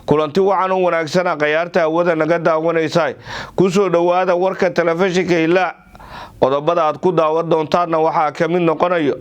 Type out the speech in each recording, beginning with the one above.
kulanti wacan u wanaagsan qayaarta awada naga daawanaysa ku soo dhawaada warka telefishinka ilaa qodobada aad ku daawan doontaana waxa ka mid noqonayo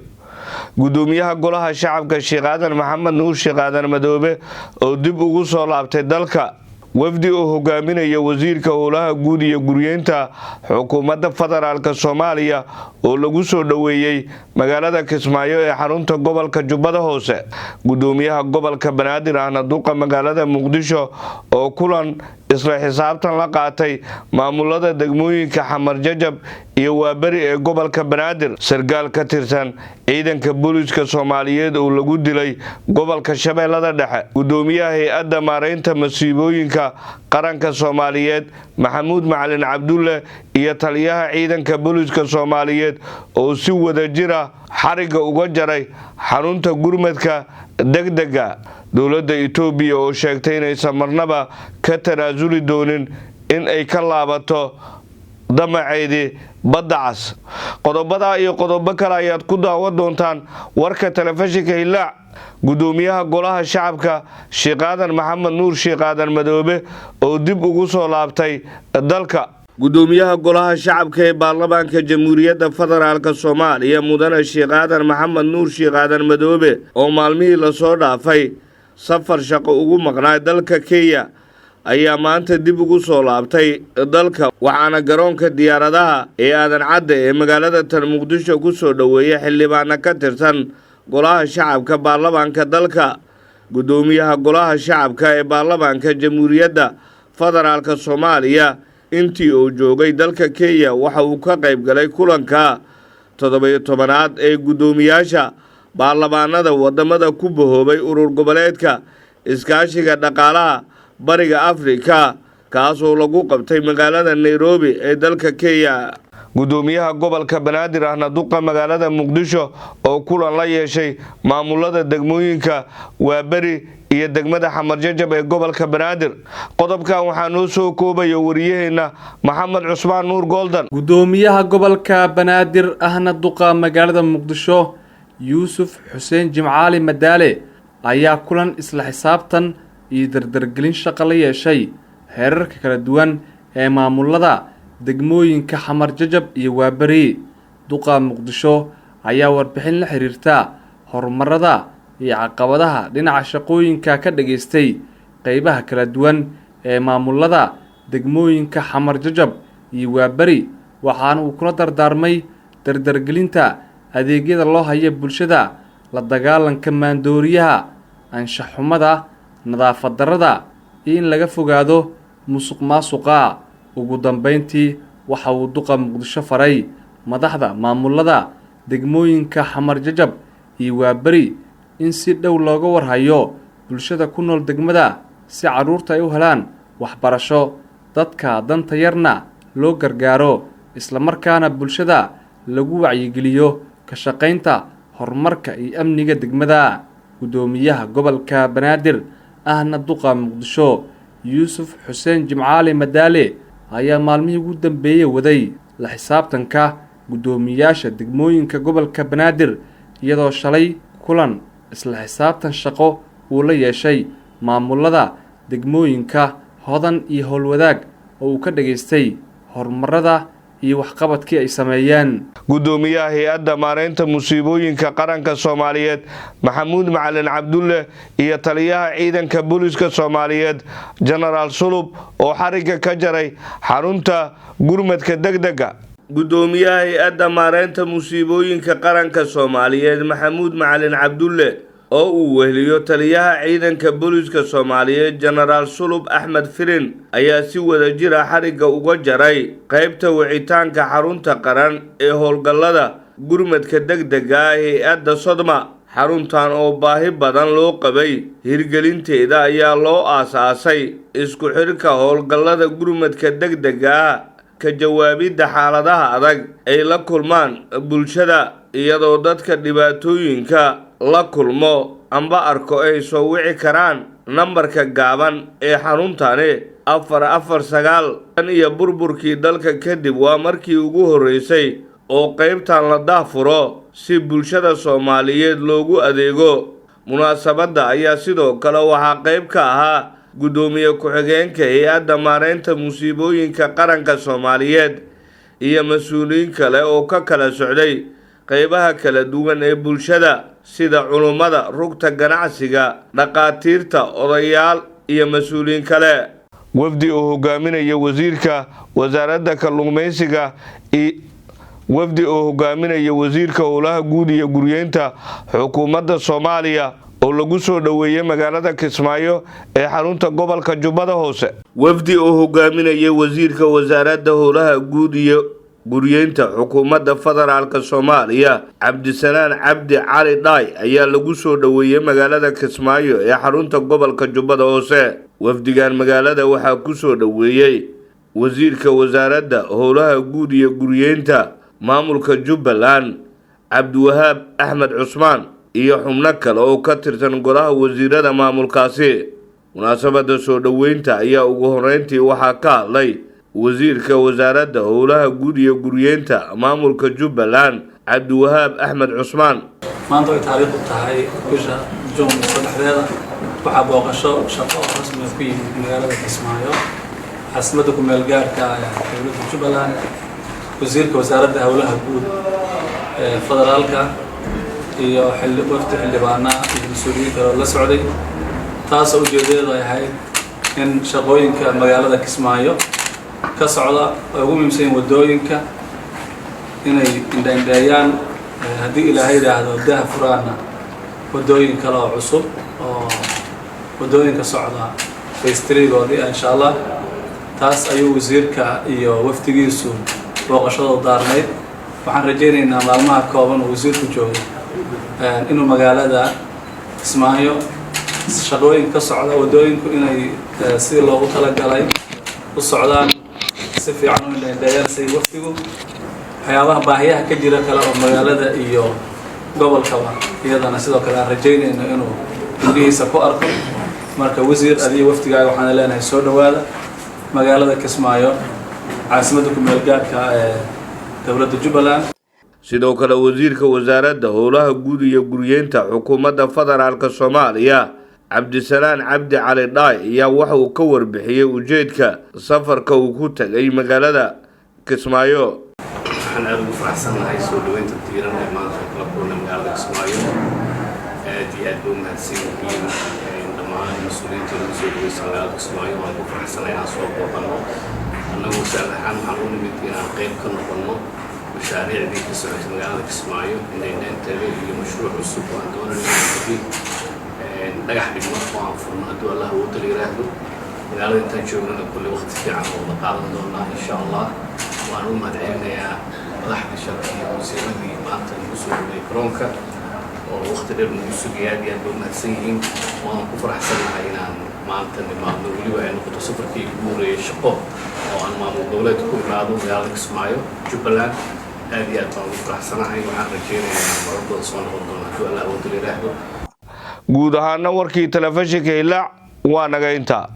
gudoomiyaha golaha shacabka Sheekh Aadan Maxamed Nuur Sheekh Aadan Madoobe oo dib ugu soo laabtay dalka wafdi oo hogaaminaya wasiirka howlaha guud iyo guryeynta xukuumadda federaalka Soomaaliya oo lagu soo dhaweeyay magaalada Kismaayo ee xarunta gobolka Jubbada Hoose gudoomiyaha gobolka Banaadir ahna duqa magaalada Muqdisho oo kulan isla xisaabtan la qaatay maamulada degmooyinka Xamar Jajab iyo Waabari ee gobolka Banaadir sargaal ka tirsan ciidanka booliska Soomaaliyeed oo lagu dilay gobolka Shabeellada Dhexe gudoomiyaha hay'adda maareynta masiibooyinka qaranka Soomaaliyeed Maxamuud Macalin Cabdulle iyo taliyaha ciidanka booliska Soomaaliyeed oo si wada jira xariga uga jaray xarunta gurmadka degdega dowladda Itoobiya oo sheegtay inay samarnaba ka tanaasuli doonin in ay ka laabato damaceedii badda cas qodobada iyo qodobo kale ayaad ku daawan doontaan warka telefishinka ilaa gudoomiyaha golaha shacabka Sheekh Aadan Maxamed Nuur Sheekh Aadan Madoobe oo dib ugu soo laabtay dalka gudoomiyaha golaha shacabka ee baarlamaanka Jamhuuriyadda Federaalka Soomaaliya mudane Sheekh Aadan Maxamed Nuur Sheekh Aadan Madoobe oo maalmihii la soo dhaafay safar shaqo ugu maqnaa dalka Kenya ayaa maanta dib ugu soo laabtay dalka waxaana garoonka diyaaradaha ee Aadan Cadde ee magaalada Muqdisho ku soo dhaweeyay xildhibaan ka tirsan golaha shacabka baarlamaanka dalka gudoomiyaha golaha shacabka ee baarlamaanka Jamhuuriyadda Federaalka Soomaaliya intii uu joogay dalka Kenya waxa uu ka qayb galay kulanka 17aad ee gudoomiyaasha baarlamaanada wadamada ku bahoobay urur goboleedka iskaashiga dhaqaalaha bariga Afrika kaas oo lagu qabtay magaalada Nairobi ee dalka Kenya gudoomiyaha gobolka Banaadir ahna duqa magaalada Muqdisho oo kulan la yeeshay maamulada degmooyinka Waabari iyo degmada Xamar Jajab ee gobolka Banaadir qodobkan waxaa noo soo koobay wariyaheena Maxamed Cusmaan Nuur Goldan gudoomiyaha gobolka Banaadir ahna duqa magaalada Muqdisho Yuusuf Xuseen Jimcaali Madaale ayaa kulan isla xisaabtan iyo dardargelin shaqo la yeeshay heerarka kala duwan ee maamulada degmooyinka Xamar Jajab iyo Waabari duqa Muqdisho ayaa warbixin la xiriirta horumarada iyo caqabadaha dhinaca shaqooyinka ka dhageystay qaybaha kala duwan ee maamulada degmooyinka Xamar Jajab iyo Waabari waxaana uu kula dardaarmay dardargelinta adeegyada loo hayo bulshada la dagaalanka maandooriyaha anshax xumada nadaafad darrada iyo in laga fogaado musuqmaasuqa ugu dambeyntii waxa uu duqa Muqdisho faray madaxda maamulada degmooyinka Xamar Jajab iyo Waabari in si dhow looga warhayo bulshada ku nool degmada si caruurta ay u helaan waxbarasho dadka danta yarna loo gargaaro isla markaana bulshada lagu wacyigeliyo ka shaqaynta horumarka iyo amniga degmada gudoomiyaha gobolka Banaadir ahna duqa Muqdisho Yuusuf Xuseen Jimcaali Madaale ayaa maalmihii ugu dambeeyay waday la xisaabtanka gudoomiyaasha degmooyinka gobolka Banaadir iyadoo shalay kulan isla xisaabtan shaqo uu la yeeshay maamulada degmooyinka Hodan iyo Howlwadaag oo uu ka dhageystay horumarada iyo waxqabadkii ay sameeyeen gudoomiyaha hay'adda maareynta masiibooyinka qaranka Soomaaliyeed Maxamuud Macalin Cabdulle iyo taliyaha ciidanka booliska Soomaaliyeed General Sulub oo xariga ka jaray xarunta gurmadka degdega gudoomiyaha hay'adda maareynta masiibooyinka qaranka Soomaaliyeed Maxamuud Macalin Cabdulle oo uu weheliyo taliyaha ciidanka booliska Soomaaliyeed General Sulub Axmed Firin ayaa si wada jir ah xariga uga jaray qaybta wicitaanka xarunta qaran ee howlgallada gurmadka degdega hay'adda Sodma xaruntan oo baahi badan loo qabay hirgelinteeda ayaa loo aasaasay isku xirka howlgallada gurmadka degdega ka jawaabidda xaaladaha adag ay la kulmaan bulshada iyadoo dadka dhibaatooyinka la kulmo amba arko ay soo wici karaan nambarka gaaban ee xaruntani 449 iyo burburkii dalka kadib waa markii ugu horeysay oo qaybtan la daafuro si bulshada Soomaaliyeed loogu adeego munaasabada ayaa sidoo kale waxaa qayb ka ahaa gudoomiye ku-xigeenka hay-adda maareynta musiibooyinka qaranka Soomaaliyeed iyo mas'uuliyiin kale oo ka kala socday qaybaha kala duwan ee bulshada sida culummada, rugta ganacsiga, dhaqaatiirta, odayaal iyo mas'uuliyiin kale. wafdi oo hogaaminaya wasiirka wasaaradda kalluumaysiga wasiirka howlaha guud iyo guryeynta xukuumadda Soomaaliya oo lagu soo dhaweeyay magaalada Kismaayo ee xarunta gobolka Jubbada Hoose. wafdi oo hogaaminaya wasiirka wasaaradda howlaha guud iyo guryeynta xukuumadda federaalka Soomaaliya Cabdisalaan Cabdi Cali Dhaay ayaa lagu soo dhaweeyay magaalada Kismaayo ee xarunta gobolka Jubbada Hoose. wafdigan magaalada waxaa ku soo dhaweeyay wasiirka wasaaradda howlaha guud iyo guryeynta maamulka Jubbaland Cabdiwahaab Axmed Cusmaan iyo xubno kale oo ka tirsan golaha wasiirada maamulkaasi. munaasabada soo dhaweynta ayaa ugu horeyntii waxaa ka hadlay wasiirka wasaaradda howlaha guud iyo guryeynta maamulka Jubbaland Cabdiwahaab Axmed Cusmaan. maanta way taariikh u tahay bisha Juun 3 waxaa booqasho shaqo rasmi ah ku yimid magaalada Kismaayo xasimada ku meel gaarka ah ee dowladda Jubbaland wasiirka wasaaradda howlaha guud ee federaalka iyo wafdi xildhibaana iyo mas'uuliyiin kale oo la socday taas oo ujeedadeedu ay ahayd in shaqooyinka magaalada Kismaayo ka socda ay ugu muhiimsan wadooyinka inay indhaindheeyaan haddii ilaahay yiraahdo daha furaana wadooyin kale oo cusub oo wadooyinka socda feestirigooda insha Allah taas ayuu wasiirka iyo wafdigiisu booqashada daarneyd. waxaan rajaynaynaa maalmaha kooban oo wasiirku joogo inuu magaalada Kismaayo shaqooyin ka socda wadooyinku inay si loogu talagalay u socdaan si fiican u indhaindheeyaan si wafdigu waxyaabaha baahiyaha ka jira kale oo magaalada iyo gobolkaba iyadana sidoo kale aan rajaynayno inuu gudihiisa ku arko. marka wasiir adiga wafdigaaga waxaan leenahay soo dhawaada magaalada Kismaayo caasimadda ku meel gaarka ee dowladda Jubbaland. sidoo kale wasiirka wasaaradda howlaha guud iyo guryeynta xukuumadda federaalka Soomaaliya Cabdisalaan Cabdi Cali Dhaay ayaa waxa uu ka warbixiyay ujeedka safarka uu ku tagay magaalada Kismaayo. waxaan aad ugu faraxsanahay soo dhaweynta diiran ee maanta kala kulmay magaalada Kismaayo aad iyo aad u mahadsanyihiin dhammaan mas'uuliyiinta lagu soo dhaweeyay magaalada Kismaayo. waan ku faraxsanahay inaan soo booqano annagu saalaxan waxaan u nimid inaan qayb ka noqono mashaariicdii ka socotay magaalada Kismaayo inay tahay iyo mashruuc cusub oo aan doonayo dhagax dhigno oo aan furno hadduu Allah uu taliiraahdo magaalada intaan joogno kulli waqti fiican oo la qaadan doonaa insha Allah. waan u mahadcelinayaa madaxda shaqada wasiiradii maanta ugu soo dhaweeyay garoonka oo waqti dheer ugu sugayay aad iyo aad u mahadsan yihiin. waan ku faraxsanahay inaan maanta nimaadno weliba ay noqoto safarkii ugu horeeyay shaqo oo aan maamul goboleedka ku imaado magaalada Kismaayo Jubbaland. aad iyo aad baan ugu faraxsanahay. waxaan rajaynayaa marar badan soo noqon doona hadduu Allah uu taliiraahdo. guud ahaan warkii telefishinka Hillaac waa naga inta.